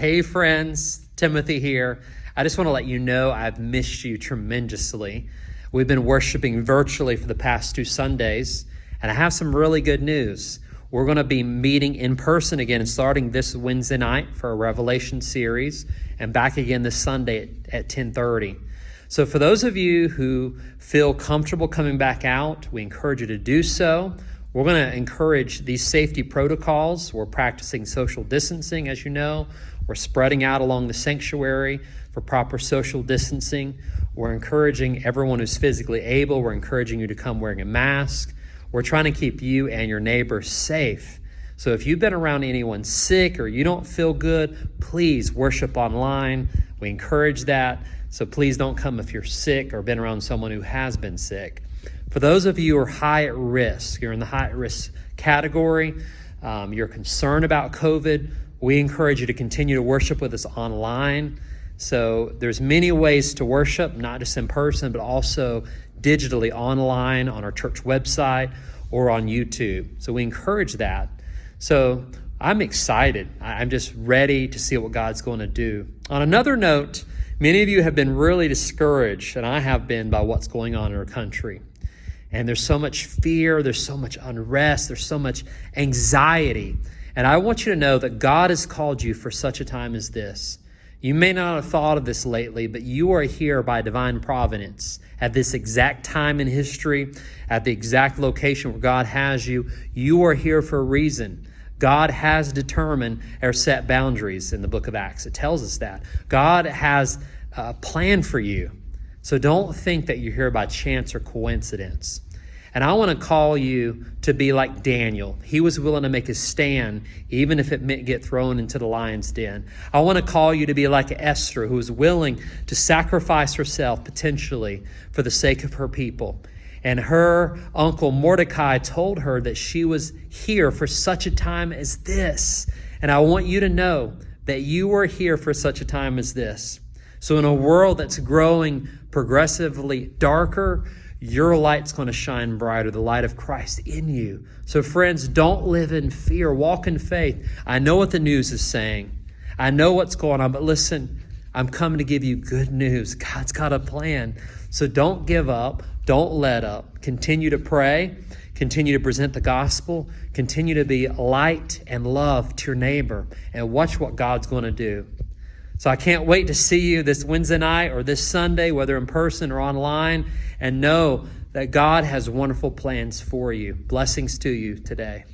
Hey friends, Timothy here. I just want to let you know I've missed you tremendously. We've been worshiping virtually for the past 2 Sundays, and I have some really good news. We're going to be meeting in person again starting this Wednesday night for a Revelation series and back again this Sunday at 10:30. So for those of you who feel comfortable coming back out, we encourage you to do so. We're going to encourage these safety protocols. We're practicing social distancing, as you know. We're spreading out along the sanctuary for proper social distancing. We're encouraging everyone who's physically able. We're encouraging you to come wearing a mask. We're trying to keep you and your neighbors safe. So if you've been around anyone sick or you don't feel good, please worship online. We encourage that. So please don't come if you're sick or been around someone who has been sick. For those of you who are high at risk, you're in the high at risk category, you're concerned about COVID, we encourage you to continue to worship with us online. So there's many ways to worship, not just in person, but also digitally online on our church website or on YouTube. So we encourage that. So I'm excited. I'm just ready to see what God's going to do. On another note, many of you have been really discouraged, and I have been, by what's going on in our country. And there's so much fear, there's so much unrest, there's so much anxiety. And I want you to know that God has called you for such a time as this. You may not have thought of this lately, but you are here by divine providence at this exact time in history, at the exact location where God has you. You are here for a reason. God has determined or set boundaries in the book of Acts. It tells us that. God has a plan for you. So don't think that you're here by chance or coincidence. And I want to call you to be like Daniel. He was willing to make a stand, even if it meant get thrown into the lion's den. I want to call you to be like Esther, who was willing to sacrifice herself potentially for the sake of her people. And her uncle Mordecai told her that she was here for such a time as this. And I want you to know that you are here for such a time as this. So in a world that's growing progressively darker, your light's going to shine brighter, the light of Christ in you. So friends, don't live in fear. Walk in faith. I know what the news is saying. I know what's going on, but listen, I'm coming to give you good news. God's got a plan. So don't give up. Don't let up. Continue to pray. Continue to present the gospel. Continue to be light and love to your neighbor. And watch what God's going to do. So I can't wait to see you this Wednesday night or this Sunday, whether in person or online, and know that God has wonderful plans for you. Blessings to you today.